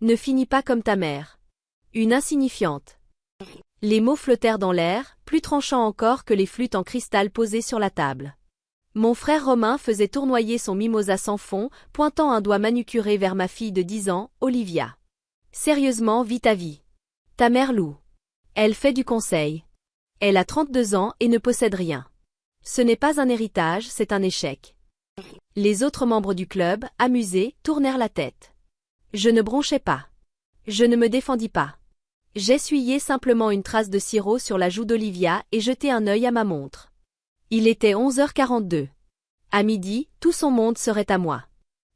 Ne finis pas comme ta mère. Une insignifiante. Les mots flottèrent dans l'air, plus tranchants encore que les flûtes en cristal posées sur la table. Mon frère Romain faisait tournoyer son mimosa sans fond, pointant un doigt manucuré vers ma fille de 10 ans, Olivia. Sérieusement, vis ta vie. Ta mère Lou. Elle fait du conseil. Elle a 32 ans et ne possède rien. Ce n'est pas un héritage, c'est un échec. Les autres membres du club, amusés, tournèrent la tête. Je ne bronchai pas. Je ne me défendis pas. J'essuyai simplement une trace de sirop sur la joue d'Olivia et jetai un œil à ma montre. Il était 11h42. À midi, tout son monde serait à moi.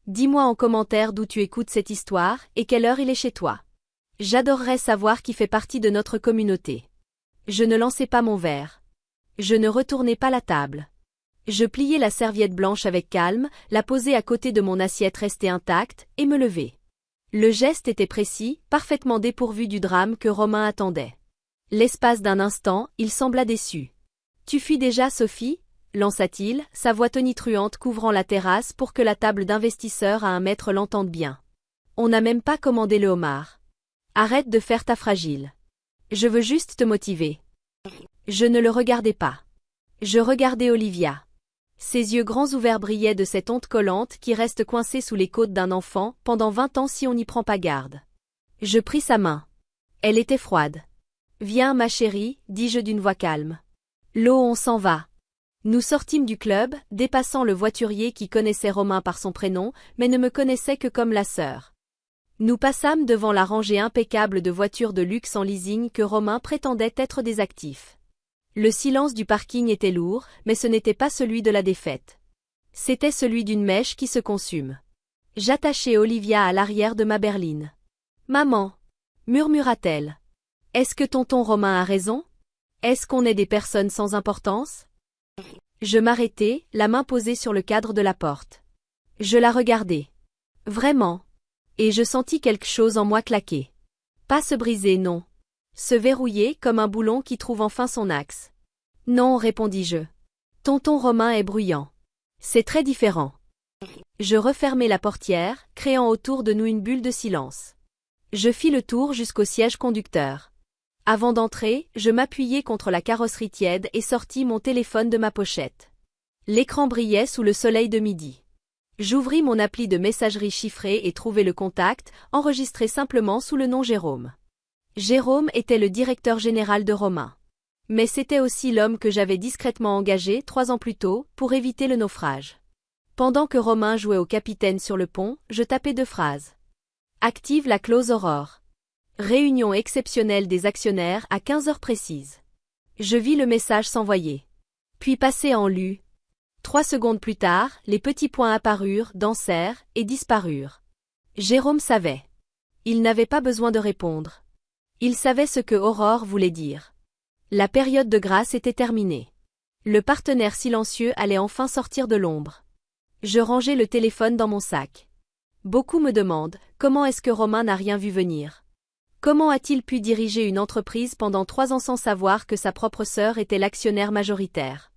Dis-moi en commentaire d'où tu écoutes cette histoire et quelle heure il est chez toi. J'adorerais savoir qui fait partie de notre communauté. Je ne lançai pas mon verre. Je ne retournai pas la table. Je pliai la serviette blanche avec calme, la posai à côté de mon assiette restée intacte, et me levai. Le geste était précis, parfaitement dépourvu du drame que Romain attendait. L'espace d'un instant, il sembla déçu. « Tu fuis déjà, Sophie ?» lança-t-il, sa voix tonitruante couvrant la terrasse pour que la table d'investisseurs à 1 mètre l'entende bien. « On n'a même pas commandé le homard. Arrête de faire ta fragile. Je veux juste te motiver. » Je ne le regardais pas. Je regardais Olivia. Ses yeux grands ouverts brillaient de cette honte collante qui reste coincée sous les côtes d'un enfant pendant 20 ans si on n'y prend pas garde. Je pris sa main. Elle était froide. « Viens, ma chérie, dis-je d'une voix calme. L'eau, on s'en va. » Nous sortîmes du club, dépassant le voiturier qui connaissait Romain par son prénom, mais ne me connaissait que comme la sœur. Nous passâmes devant la rangée impeccable de voitures de luxe en leasing que Romain prétendait être des actifs. Le silence du parking était lourd, mais ce n'était pas celui de la défaite. C'était celui d'une mèche qui se consume. J'attachai Olivia à l'arrière de ma berline. « Maman !» murmura-t-elle. « Est-ce que tonton Romain a raison? Est-ce qu'on est des personnes sans importance ?» Je m'arrêtai, la main posée sur le cadre de la porte. Je la regardai. Vraiment. Et je sentis quelque chose en moi claquer. Pas se briser, non. Se verrouiller comme un boulon qui trouve enfin son axe. Non, répondis-je. Tonton Romain est bruyant. C'est très différent. Je refermai la portière, créant autour de nous une bulle de silence. Je fis le tour jusqu'au siège conducteur. Avant d'entrer, je m'appuyai contre la carrosserie tiède et sortis mon téléphone de ma pochette. L'écran brillait sous le soleil de midi. J'ouvris mon appli de messagerie chiffrée et trouvai le contact, enregistré simplement sous le nom Jérôme. Jérôme était le directeur général de Romain. Mais c'était aussi l'homme que j'avais discrètement engagé 3 ans plus tôt pour éviter le naufrage. Pendant que Romain jouait au capitaine sur le pont, je tapais 2 phrases. Active la clause Aurore. Réunion exceptionnelle des actionnaires à 15 heures précises. Je vis le message s'envoyer. Puis passer en lu. 3 secondes plus tard, les petits points apparurent, dansèrent et disparurent. Jérôme savait. Il n'avait pas besoin de répondre. Il savait ce que Aurore voulait dire. La période de grâce était terminée. Le partenaire silencieux allait enfin sortir de l'ombre. Je rangeai le téléphone dans mon sac. Beaucoup me demandent, comment est-ce que Romain n'a rien vu venir? Comment a-t-il pu diriger une entreprise pendant 3 ans sans savoir que sa propre sœur était l'actionnaire majoritaire?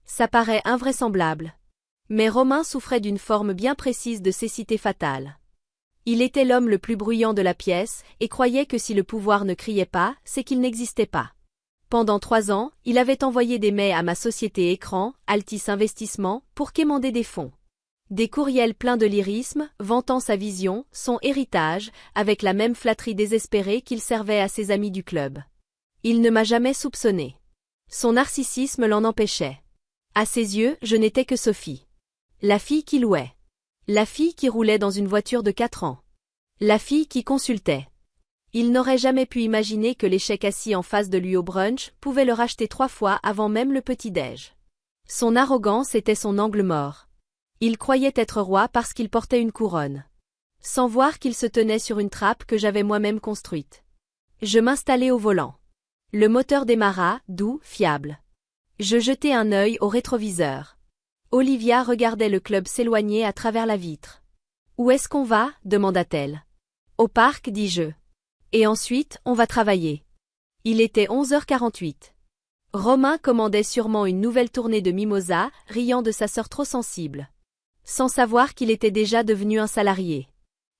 Ça paraît invraisemblable. Mais Romain souffrait d'une forme bien précise de cécité fatale. Il était l'homme le plus bruyant de la pièce et croyait que si le pouvoir ne criait pas, c'est qu'il n'existait pas. Pendant 3 ans, il avait envoyé des mails à ma société écran, Altis Investissement, pour quémander des fonds. Des courriels pleins de lyrisme, vantant sa vision, son héritage, avec la même flatterie désespérée qu'il servait à ses amis du club. Il ne m'a jamais soupçonné. Son narcissisme l'en empêchait. À ses yeux, je n'étais que Sophie. La fille qui louait. La fille qui roulait dans une voiture de 4 ans. La fille qui consultait. Il n'aurait jamais pu imaginer que l'échec assis en face de lui au brunch pouvait le racheter 3 fois avant même le petit-déj. Son arrogance était son angle mort. Il croyait être roi parce qu'il portait une couronne. Sans voir qu'il se tenait sur une trappe que j'avais moi-même construite. Je m'installai au volant. Le moteur démarra, doux, fiable. Je jetai un œil au rétroviseur. Olivia regardait le club s'éloigner à travers la vitre. « Où est-ce qu'on va ?» demanda-t-elle. « Au parc, dis-je. Et ensuite, on va travailler. » Il était 11h48. Romain commandait sûrement une nouvelle tournée de mimosa, riant de sa sœur trop sensible. Sans savoir qu'il était déjà devenu un salarié.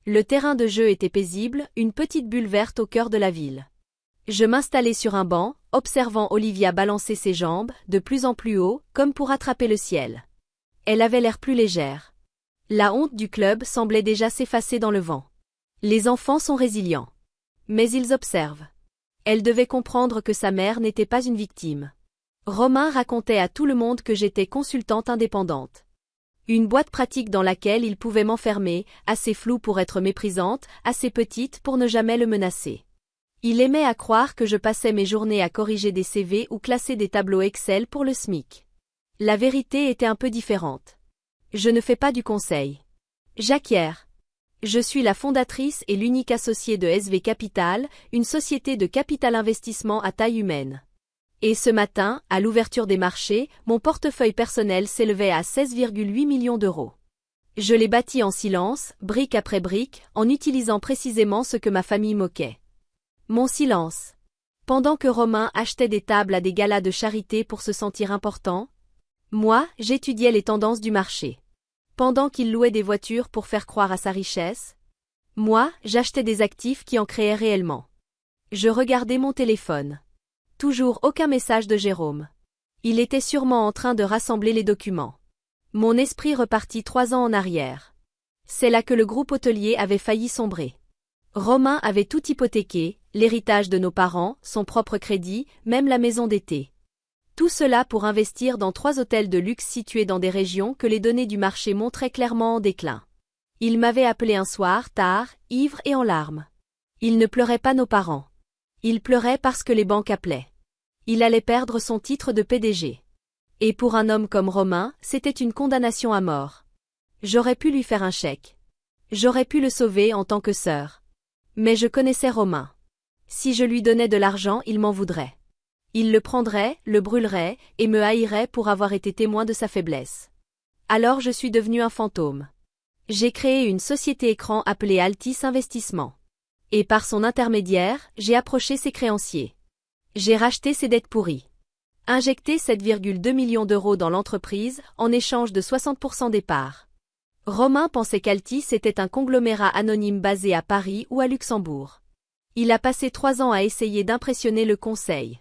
Le terrain de jeu était paisible, une petite bulle verte au cœur de la ville. Je m'installai sur un banc, observant Olivia balancer ses jambes, de plus en plus haut, comme pour attraper le ciel. Elle avait l'air plus légère. La honte du club semblait déjà s'effacer dans le vent. Les enfants sont résilients. Mais ils observent. Elle devait comprendre que sa mère n'était pas une victime. Romain racontait à tout le monde que j'étais consultante indépendante. Une boîte pratique dans laquelle il pouvait m'enfermer, assez floue pour être méprisante, assez petite pour ne jamais le menacer. Il aimait à croire que je passais mes journées à corriger des CV ou classer des tableaux Excel pour le SMIC. La vérité était un peu différente. Je ne fais pas du conseil. J'acquiers. Je suis la fondatrice et l'unique associée de SV Capital, une société de capital investissement à taille humaine. Et ce matin, à l'ouverture des marchés, mon portefeuille personnel s'élevait à 16,8 millions d'euros. Je l'ai bâti en silence, brique après brique, en utilisant précisément ce que ma famille moquait. Mon silence. Pendant que Romain achetait des tables à des galas de charité pour se sentir important, moi, j'étudiais les tendances du marché. Pendant qu'il louait des voitures pour faire croire à sa richesse, moi, j'achetais des actifs qui en créaient réellement. Je regardais mon téléphone. Toujours aucun message de Jérôme. Il était sûrement en train de rassembler les documents. Mon esprit repartit 3 ans en arrière. C'est là que le groupe hôtelier avait failli sombrer. Romain avait tout hypothéqué, l'héritage de nos parents, son propre crédit, même la maison d'été. Tout cela pour investir dans 3 hôtels de luxe situés dans des régions que les données du marché montraient clairement en déclin. Il m'avait appelé un soir, tard, ivre et en larmes. Il ne pleurait pas nos parents. Il pleurait parce que les banques appelaient. Il allait perdre son titre de PDG. Et pour un homme comme Romain, c'était une condamnation à mort. J'aurais pu lui faire un chèque. J'aurais pu le sauver en tant que sœur. Mais je connaissais Romain. Si je lui donnais de l'argent, il m'en voudrait. Il le prendrait, le brûlerait, et me haïrait pour avoir été témoin de sa faiblesse. Alors je suis devenu un fantôme. J'ai créé une société écran appelée Altis Investissement. Et par son intermédiaire, j'ai approché ses créanciers. J'ai racheté ses dettes pourries. Injecté 7,2 millions d'euros dans l'entreprise, en échange de 60% des parts. Romain pensait qu'Altis était un conglomérat anonyme basé à Paris ou à Luxembourg. Il a passé 3 ans à essayer d'impressionner le conseil.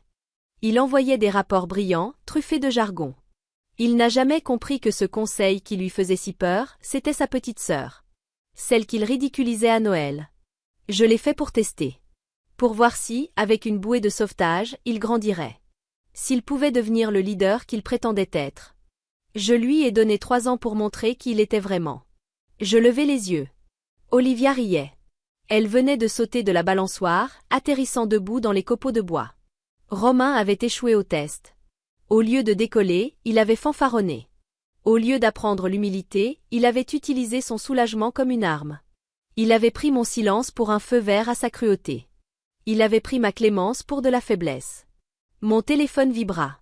Il envoyait des rapports brillants, truffés de jargon. Il n'a jamais compris que ce conseil qui lui faisait si peur, c'était sa petite sœur. Celle qu'il ridiculisait à Noël. Je l'ai fait pour tester. Pour voir si, avec une bouée de sauvetage, il grandirait. S'il pouvait devenir le leader qu'il prétendait être. Je lui ai donné 3 ans pour montrer qui il était vraiment. Je levai les yeux. Olivia riait. Elle venait de sauter de la balançoire, atterrissant debout dans les copeaux de bois. Romain avait échoué au test. Au lieu de décoller, il avait fanfaronné. Au lieu d'apprendre l'humilité, il avait utilisé son soulagement comme une arme. Il avait pris mon silence pour un feu vert à sa cruauté. Il avait pris ma clémence pour de la faiblesse. Mon téléphone vibra.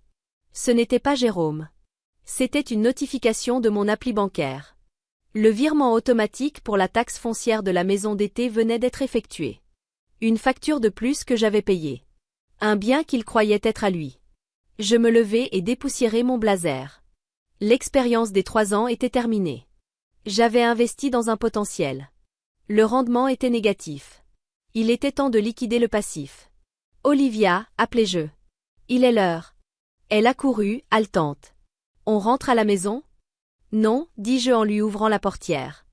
Ce n'était pas Jérôme. C'était une notification de mon appli bancaire. Le virement automatique pour la taxe foncière de la maison d'été venait d'être effectué. Une facture de plus que j'avais payée. Un bien qu'il croyait être à lui. Je me levai et dépoussiérai mon blazer. L'expérience des 3 ans était terminée. J'avais investi dans un potentiel. Le rendement était négatif. Il était temps de liquider le passif. Olivia, appelai-je. Il est l'heure. Elle accourut, haletante. On rentre à la maison? Non, dis-je en lui ouvrant la portière.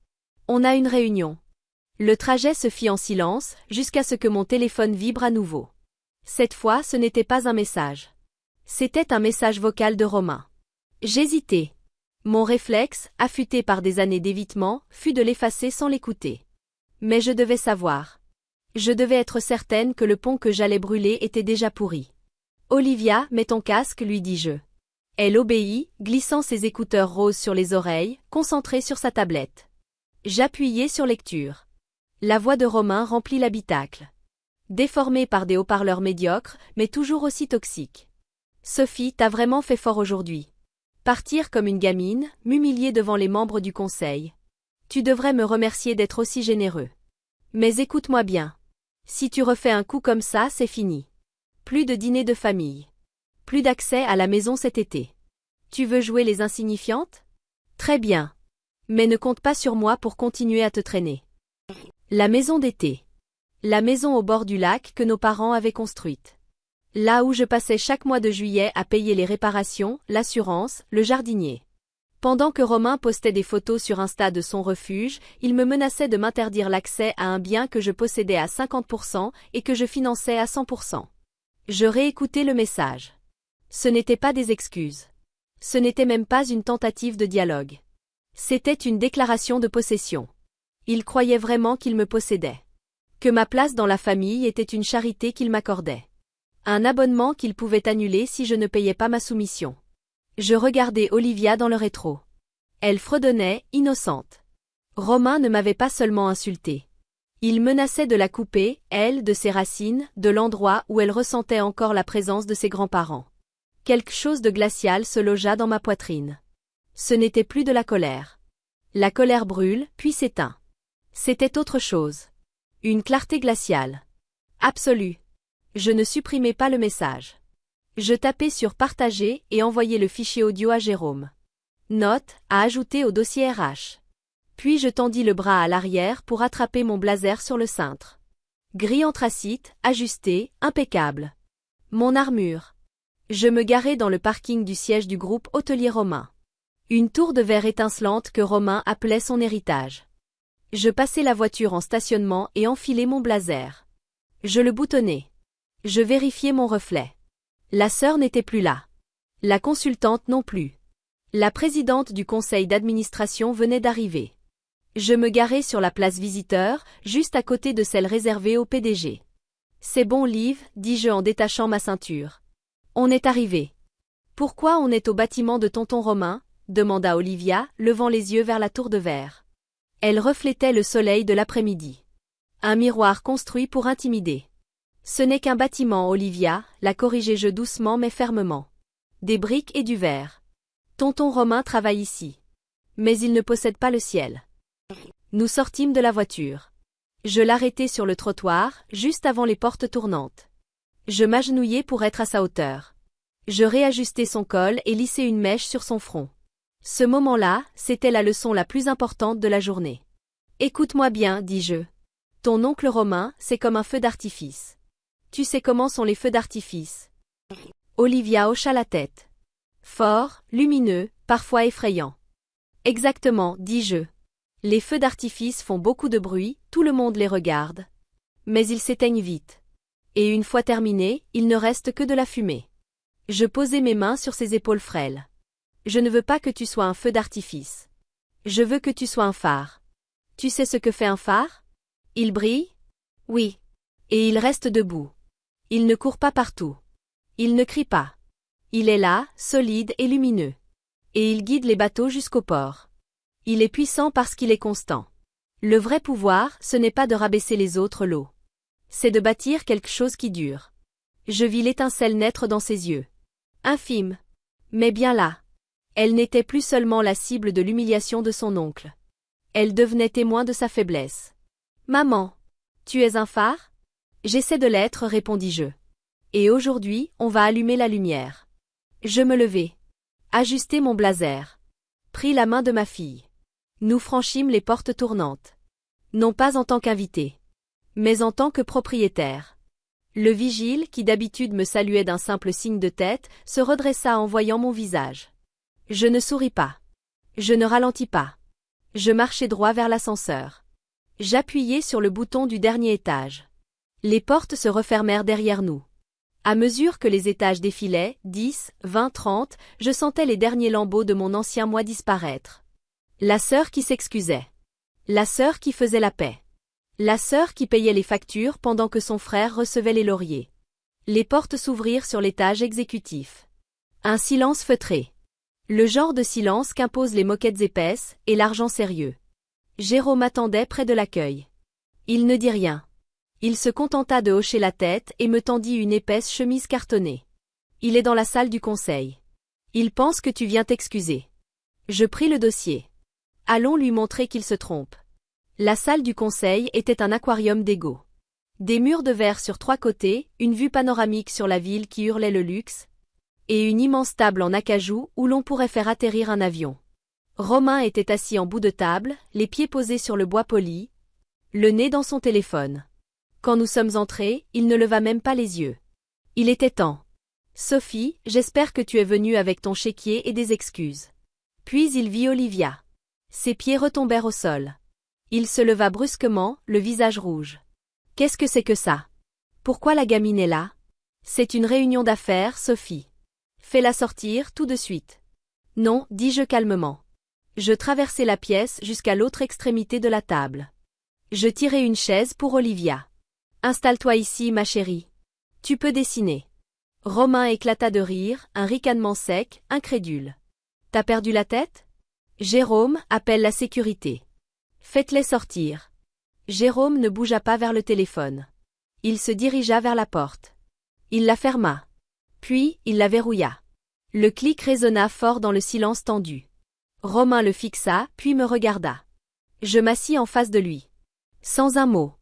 On a une réunion. Le trajet se fit en silence, jusqu'à ce que mon téléphone vibre à nouveau. Cette fois, ce n'était pas un message. C'était un message vocal de Romain. J'hésitais. Mon réflexe, affûté par des années d'évitement, fut de l'effacer sans l'écouter. Mais je devais savoir. Je devais être certaine que le pont que j'allais brûler était déjà pourri. Olivia, mets ton casque, lui dis-je. Elle obéit, glissant ses écouteurs roses sur les oreilles, concentrée sur sa tablette. J'appuyai sur lecture. La voix de Romain remplit l'habitacle. Déformée par des haut-parleurs médiocres, mais toujours aussi toxiques. Sophie, t'as vraiment fait fort aujourd'hui. Partir comme une gamine, m'humilier devant les membres du conseil. Tu devrais me remercier d'être aussi généreux. Mais écoute-moi bien. Si tu refais un coup comme ça, c'est fini. Plus de dîner de famille. Plus d'accès à la maison cet été. Tu veux jouer les insignifiantes? Très bien. Mais ne compte pas sur moi pour continuer à te traîner. La maison d'été. La maison au bord du lac que nos parents avaient construite. Là où je passais chaque mois de juillet à payer les réparations, l'assurance, le jardinier. Pendant que Romain postait des photos sur Insta de son refuge, il me menaçait de m'interdire l'accès à un bien que je possédais à 50% et que je finançais à 100%. Je réécoutais le message. Ce n'étaient pas des excuses. Ce n'était même pas une tentative de dialogue. C'était une déclaration de possession. Il croyait vraiment qu'il me possédait. Que ma place dans la famille était une charité qu'il m'accordait. Un abonnement qu'il pouvait annuler si je ne payais pas ma soumission. Je regardais Olivia dans le rétro. Elle fredonnait, innocente. Romain ne m'avait pas seulement insultée. Il menaçait de la couper, elle, de ses racines, de l'endroit où elle ressentait encore la présence de ses grands-parents. Quelque chose de glacial se logea dans ma poitrine. Ce n'était plus de la colère. La colère brûle, puis s'éteint. C'était autre chose. Une clarté glaciale. Absolue. Je ne supprimais pas le message. Je tapais sur partager et envoyais le fichier audio à Jérôme. Note, à ajouter au dossier RH. Puis je tendis le bras à l'arrière pour attraper mon blazer sur le cintre. Gris anthracite, ajusté, impeccable. Mon armure. Je me garai dans le parking du siège du groupe hôtelier Romain. Une tour de verre étincelante que Romain appelait son héritage. Je passai la voiture en stationnement et enfilai mon blazer. Je le boutonnai. Je vérifiai mon reflet. La sœur n'était plus là. La consultante non plus. La présidente du conseil d'administration venait d'arriver. Je me garai sur la place visiteur, juste à côté de celle réservée au PDG. C'est bon, Liv, dis-je en détachant ma ceinture. On est arrivé. Pourquoi on est au bâtiment de tonton Romain? Demanda Olivia, levant les yeux vers la tour de verre. Elle reflétait le soleil de l'après-midi. Un miroir construit pour intimider. Ce n'est qu'un bâtiment, Olivia, la corrigeai-je doucement mais fermement. Des briques et du verre. Tonton Romain travaille ici. Mais il ne possède pas le ciel. Nous sortîmes de la voiture. Je l'arrêtai sur le trottoir, juste avant les portes tournantes. Je m'agenouillai pour être à sa hauteur. Je réajustai son col et lissai une mèche sur son front. Ce moment-là, c'était la leçon la plus importante de la journée. Écoute-moi bien, dis-je. Ton oncle Romain, c'est comme un feu d'artifice. Tu sais comment sont les feux d'artifice? Olivia hocha la tête. Fort, lumineux, parfois effrayant. Exactement, dis-je. Les feux d'artifice font beaucoup de bruit, tout le monde les regarde. Mais ils s'éteignent vite. Et une fois terminés, il ne reste que de la fumée. Je posai mes mains sur ses épaules frêles. Je ne veux pas que tu sois un feu d'artifice. Je veux que tu sois un phare. Tu sais ce que fait un phare? Il brille? Oui. Et il reste debout. Il ne court pas partout. Il ne crie pas. Il est là, solide et lumineux. Et il guide les bateaux jusqu'au port. Il est puissant parce qu'il est constant. Le vrai pouvoir, ce n'est pas de rabaisser les autres lots. C'est de bâtir quelque chose qui dure. Je vis l'étincelle naître dans ses yeux. Infime. Mais bien là. Elle n'était plus seulement la cible de l'humiliation de son oncle. Elle devenait témoin de sa faiblesse. Maman. Tu es un phare? J'essaie de l'être, répondis-je. Et aujourd'hui, on va allumer la lumière. Je me levai. Ajustai mon blazer. Pris la main de ma fille. Nous franchîmes les portes tournantes. Non pas en tant qu'invité. Mais en tant que propriétaire. Le vigile, qui d'habitude me saluait d'un simple signe de tête, se redressa en voyant mon visage. Je ne souris pas. Je ne ralentis pas. Je marchai droit vers l'ascenseur. J'appuyai sur le bouton du dernier étage. Les portes se refermèrent derrière nous. À mesure que les étages défilaient, 10, 20, 30, je sentais les derniers lambeaux de mon ancien moi disparaître. La sœur qui s'excusait. La sœur qui faisait la paix. La sœur qui payait les factures pendant que son frère recevait les lauriers. Les portes s'ouvrirent sur l'étage exécutif. Un silence feutré. Le genre de silence qu'imposent les moquettes épaisses et l'argent sérieux. Jérôme attendait près de l'accueil. Il ne dit rien. Il se contenta de hocher la tête et me tendit une épaisse chemise cartonnée. Il est dans la salle du conseil. Il pense que tu viens t'excuser. Je pris le dossier. Allons lui montrer qu'il se trompe. La salle du conseil était un aquarium d'ego. Des murs de verre sur 3 côtés, une vue panoramique sur la ville qui hurlait le luxe, et une immense table en acajou où l'on pourrait faire atterrir un avion. Romain était assis en bout de table, les pieds posés sur le bois poli, le nez dans son téléphone. Quand nous sommes entrés, il ne leva même pas les yeux. Il était temps. Sophie, j'espère que tu es venue avec ton chéquier et des excuses. Puis il vit Olivia. Ses pieds retombèrent au sol. Il se leva brusquement, le visage rouge. Qu'est-ce que c'est que ça? Pourquoi la gamine est là? C'est une réunion d'affaires, Sophie. Fais-la sortir tout de suite. Non, dis-je calmement. Je traversai la pièce jusqu'à l'autre extrémité de la table. Je tirai une chaise pour Olivia. Installe-toi ici, ma chérie. Tu peux dessiner. Romain éclata de rire, un ricanement sec, incrédule. T'as perdu la tête? Jérôme, appelle la sécurité. Faites-les sortir. Jérôme ne bougea pas vers le téléphone. Il se dirigea vers la porte. Il la ferma. Puis, il la verrouilla. Le clic résonna fort dans le silence tendu. Romain le fixa, puis me regarda. Je m'assis en face de lui. Sans un mot.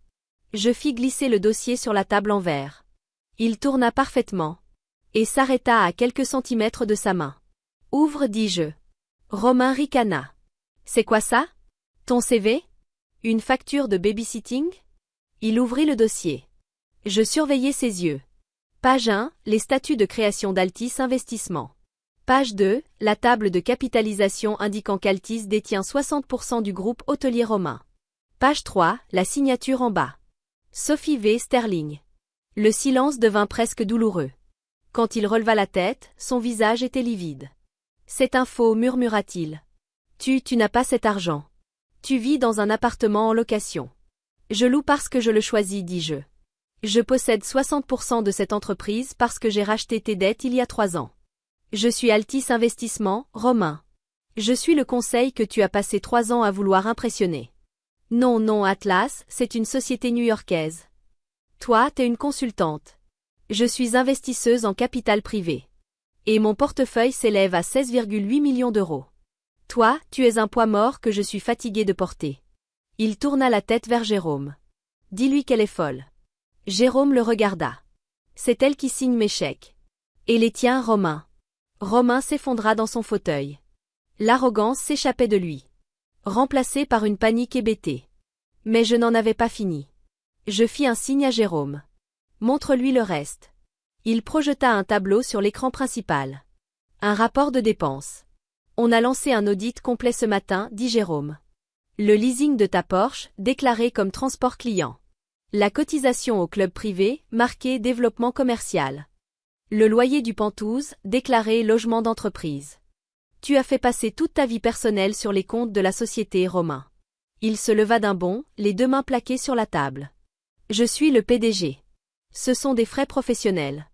Je fis glisser le dossier sur la table en verre. Il tourna parfaitement. Et s'arrêta à quelques centimètres de sa main. Ouvre, dis-je. Romain ricana. C'est quoi ça? Ton CV? Une facture de babysitting? Il ouvrit le dossier. Je surveillai ses yeux. Page 1, les statuts de création d'Altis Investissement. Page 2, la table de capitalisation indiquant qu'Altis détient 60% du groupe hôtelier Romain. Page 3, la signature en bas. Sophie V. Sterling. Le silence devint presque douloureux. Quand il releva la tête, son visage était livide. C'est un faux, murmura-t-il. Tu n'as pas cet argent. Tu vis dans un appartement en location. Je loue parce que je le choisis, dis-je. Je possède 60% de cette entreprise parce que j'ai racheté tes dettes il y a 3 ans. Je suis Altis Investissement, Romain. Je suis le conseil que tu as passé 3 ans à vouloir impressionner. Non, non, Atlas, c'est une société new-yorkaise. Toi, t'es une consultante. Je suis investisseuse en capital privé. Et mon portefeuille s'élève à 16,8 millions d'euros. Toi, tu es un poids mort que je suis fatigué de porter. Il tourna la tête vers Jérôme. Dis-lui qu'elle est folle. Jérôme le regarda. C'est elle qui signe mes chèques. Et les tiens, Romain. Romain s'effondra dans son fauteuil. L'arrogance s'échappait de lui. Remplacée par une panique hébétée. Mais je n'en avais pas fini. Je fis un signe à Jérôme. Montre-lui le reste. Il projeta un tableau sur l'écran principal. Un rapport de dépenses. On a lancé un audit complet ce matin, dit Jérôme. Le leasing de ta Porsche, déclaré comme transport client. La cotisation au club privé, marqué développement commercial. Le loyer du Penthouse, déclaré logement d'entreprise. Tu as fait passer toute ta vie personnelle sur les comptes de la société, Romain. Il se leva d'un bond, les 2 mains plaquées sur la table. Je suis le PDG. Ce sont des frais professionnels.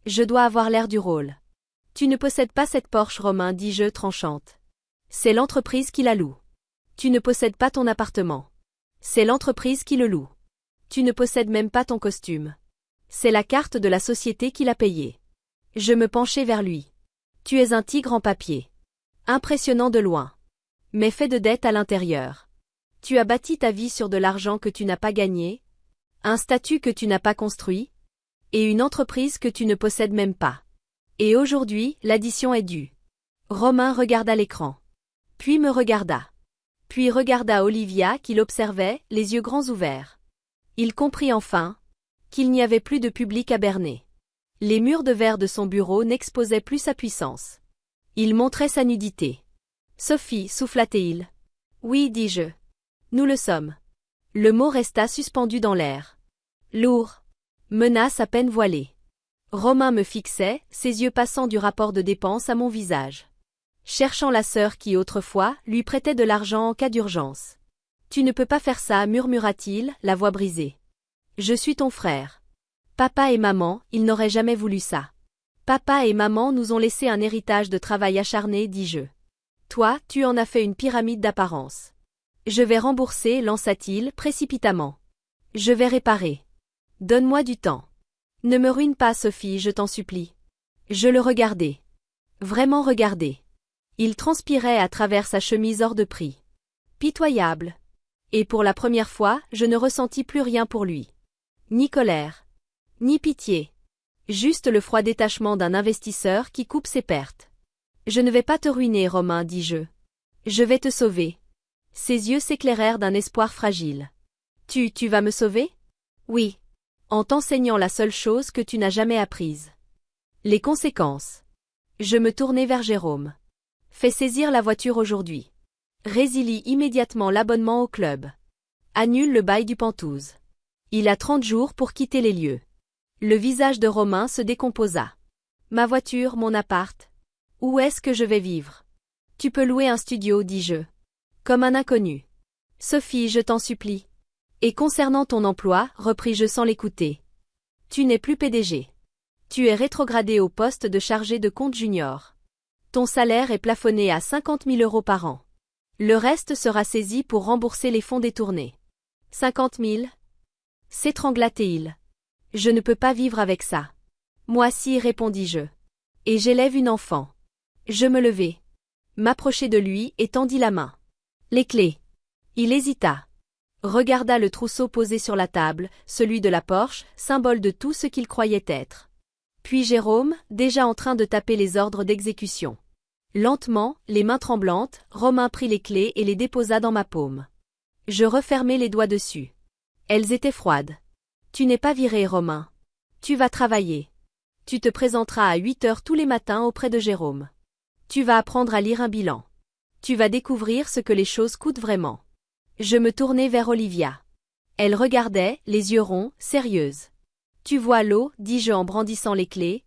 Je dois avoir l'air du rôle. Tu ne possèdes pas cette Porsche, Romain, dis-je tranchante. C'est l'entreprise qui la loue. Tu ne possèdes pas ton appartement. C'est l'entreprise qui le loue. Tu ne possèdes même pas ton costume. C'est la carte de la société qui l'a payé. Je me penchai vers lui. Tu es un tigre en papier. Impressionnant de loin. Mais fait de dettes à l'intérieur. Tu as bâti ta vie sur de l'argent que tu n'as pas gagné, un statut que tu n'as pas construit, et une entreprise que tu ne possèdes même pas. Et aujourd'hui, l'addition est due. Romain regarda l'écran. Puis me regarda. Puis regarda Olivia qui l'observait, les yeux grands ouverts. Il comprit enfin qu'il n'y avait plus de public à berner. Les murs de verre de son bureau n'exposaient plus sa puissance. Il montrait sa nudité. Sophie, souffla-t-il. Oui, dis-je. Nous le sommes. Le mot resta suspendu dans l'air. Lourd. Menace à peine voilée. Romain me fixait, ses yeux passant du rapport de dépenses à mon visage. Cherchant la sœur qui autrefois lui prêtait de l'argent en cas d'urgence. Tu ne peux pas faire ça, murmura-t-il, la voix brisée. Je suis ton frère. Papa et maman, ils n'auraient jamais voulu ça. Papa et maman nous ont laissé un héritage de travail acharné, dis-je. Toi, tu en as fait une pyramide d'apparence. Je vais rembourser, lança-t-il précipitamment. Je vais réparer. Donne-moi du temps. Ne me ruine pas, Sophie, je t'en supplie. Je le regardai. Vraiment regardé. Il transpirait à travers sa chemise hors de prix. Pitoyable. Et pour la première fois, je ne ressentis plus rien pour lui. Ni colère. Ni pitié. Juste le froid détachement d'un investisseur qui coupe ses pertes. Je ne vais pas te ruiner, Romain, dis-je. Je vais te sauver. Ses yeux s'éclairèrent d'un espoir fragile. Tu vas me sauver? Oui. En t'enseignant la seule chose que tu n'as jamais apprise. Les conséquences. Je me tournai vers Jérôme. Fais saisir la voiture aujourd'hui. Résilie immédiatement l'abonnement au club. Annule le bail du Penthouse. Il a 30 jours pour quitter les lieux. Le visage de Romain se décomposa. Ma voiture, mon appart. Où est-ce que je vais vivre? Tu peux louer un studio, dis-je. Comme un inconnu. Sophie, je t'en supplie. Et concernant ton emploi, repris-je sans l'écouter. Tu n'es plus PDG. Tu es rétrogradé au poste de chargé de compte junior. Ton salaire est plafonné à 50 000 € par an. Le reste sera saisi pour rembourser les fonds détournés. 50 000? S'étrangla-t-il. Je ne peux pas vivre avec ça. Moi si, répondis-je. Et j'élève une enfant. Je me levai. M'approchai de lui et tendis la main. Les clés. Il hésita. Regarda le trousseau posé sur la table, celui de la Porsche, symbole de tout ce qu'il croyait être. Puis Jérôme, déjà en train de taper les ordres d'exécution. Lentement, les mains tremblantes, Romain prit les clés et les déposa dans ma paume. Je refermai les doigts dessus. Elles étaient froides. Tu n'es pas viré, Romain. Tu vas travailler. Tu te présenteras à 8 heures tous les matins auprès de Jérôme. Tu vas apprendre à lire un bilan. Tu vas découvrir ce que les choses coûtent vraiment. Je me tournai vers Olivia. Elle regardait, les yeux ronds, sérieuse. Tu vois l'eau, dis-je en brandissant les clés.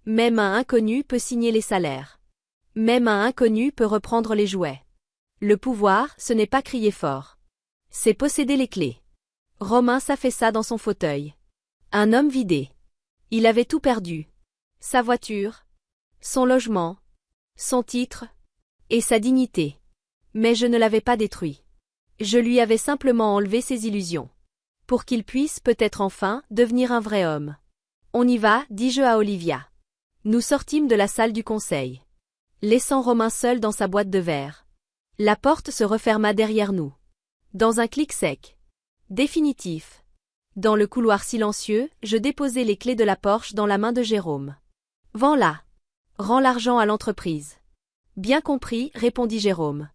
Même un inconnu peut signer les salaires. Même un inconnu peut reprendre les jouets. Le pouvoir, ce n'est pas crier fort. C'est posséder les clés. Romain s'affaissa dans son fauteuil. Un homme vidé. Il avait tout perdu. Sa voiture, son logement, son titre, et sa dignité. Mais je ne l'avais pas détruit. Je lui avais simplement enlevé ses illusions. Pour qu'il puisse peut-être enfin devenir un vrai homme. On y va, dis-je à Olivia. Nous sortîmes de la salle du conseil. Laissant Romain seul dans sa boîte de verre. La porte se referma derrière nous. Dans un clic sec. Définitif. Dans le couloir silencieux, je déposai les clés de la Porsche dans la main de Jérôme. Vends-la. Rends l'argent à l'entreprise. Bien compris, répondit Jérôme.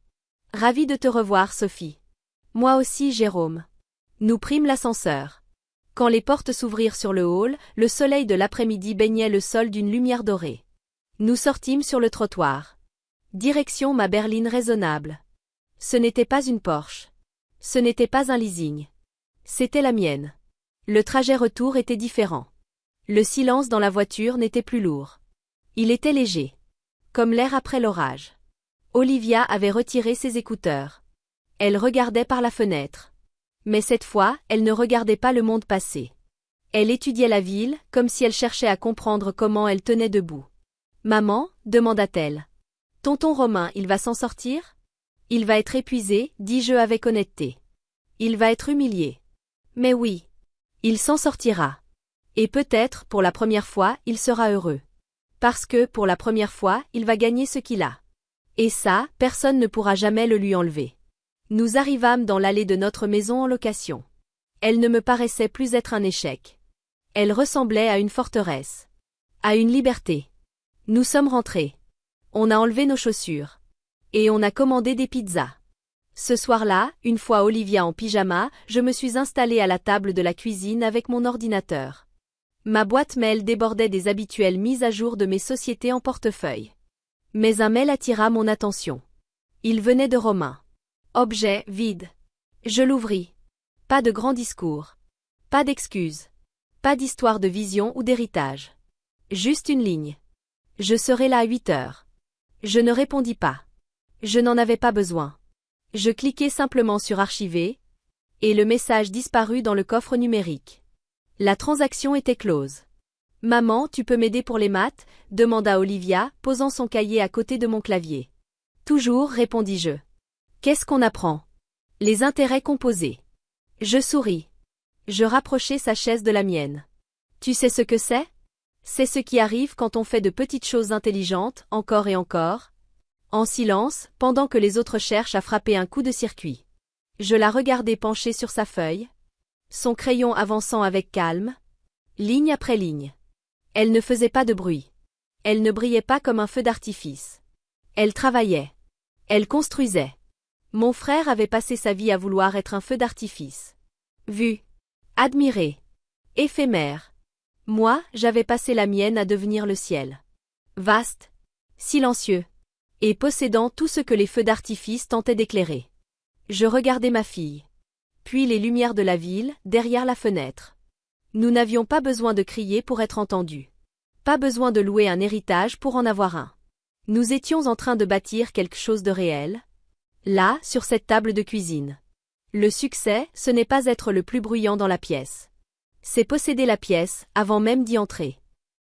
Ravi de te revoir, Sophie. Moi aussi, Jérôme. Nous prîmes l'ascenseur. Quand les portes s'ouvrirent sur le hall, le soleil de l'après-midi baignait le sol d'une lumière dorée. Nous sortîmes sur le trottoir. Direction ma berline raisonnable. Ce n'était pas une Porsche. Ce n'était pas un leasing. C'était la mienne. Le trajet retour était différent. Le silence dans la voiture n'était plus lourd. Il était léger. Comme l'air après l'orage. Olivia avait retiré ses écouteurs. Elle regardait par la fenêtre. Mais cette fois, elle ne regardait pas le monde passer. Elle étudiait la ville, comme si elle cherchait à comprendre comment elle tenait debout. Maman, demanda-t-elle. Tonton Romain, il va s'en sortir? Il va être épuisé, dis-je avec honnêteté. Il va être humilié. Mais oui. Il s'en sortira. Et peut-être, pour la première fois, il sera heureux. Parce que, pour la première fois, il va gagner ce qu'il a. Et ça, personne ne pourra jamais le lui enlever. Nous arrivâmes dans l'allée de notre maison en location. Elle ne me paraissait plus être un échec. Elle ressemblait à une forteresse. À une liberté. Nous sommes rentrés. On a enlevé nos chaussures. Et on a commandé des pizzas. Ce soir-là, une fois Olivia en pyjama, je me suis installée à la table de la cuisine avec mon ordinateur. Ma boîte mail débordait des habituelles mises à jour de mes sociétés en portefeuille. Mais un mail attira mon attention. Il venait de Romain. Objet vide. Je l'ouvris. Pas de grand discours. Pas d'excuses. Pas d'histoire de vision ou d'héritage. Juste une ligne. Je serai là à 8 heures. Je ne répondis pas. Je n'en avais pas besoin. Je cliquai simplement sur archiver, et le message disparut dans le coffre numérique. La transaction était close. Maman, tu peux m'aider pour les maths? Demanda Olivia, posant son cahier à côté de mon clavier. Toujours, répondis-je. Qu'est-ce qu'on apprend? Les intérêts composés. Je souris. Je rapprochai sa chaise de la mienne. Tu sais ce que c'est? C'est ce qui arrive quand on fait de petites choses intelligentes, encore et encore. En silence, pendant que les autres cherchent à frapper un coup de circuit. Je la regardai penchée sur sa feuille. Son crayon avançant avec calme. Ligne après ligne. Elle ne faisait pas de bruit. Elle ne brillait pas comme un feu d'artifice. Elle travaillait. Elle construisait. Mon frère avait passé sa vie à vouloir être un feu d'artifice. Vue. Admirée. Éphémère. Moi, j'avais passé la mienne à devenir le ciel. Vaste. Silencieux. Et possédant tout ce que les feux d'artifice tentaient d'éclairer. Je regardais ma fille. Puis les lumières de la ville, derrière la fenêtre. Nous n'avions pas besoin de crier pour être entendus. Pas besoin de louer un héritage pour en avoir un. Nous étions en train de bâtir quelque chose de réel. Là, sur cette table de cuisine. Le succès, ce n'est pas être le plus bruyant dans la pièce. C'est posséder la pièce, avant même d'y entrer.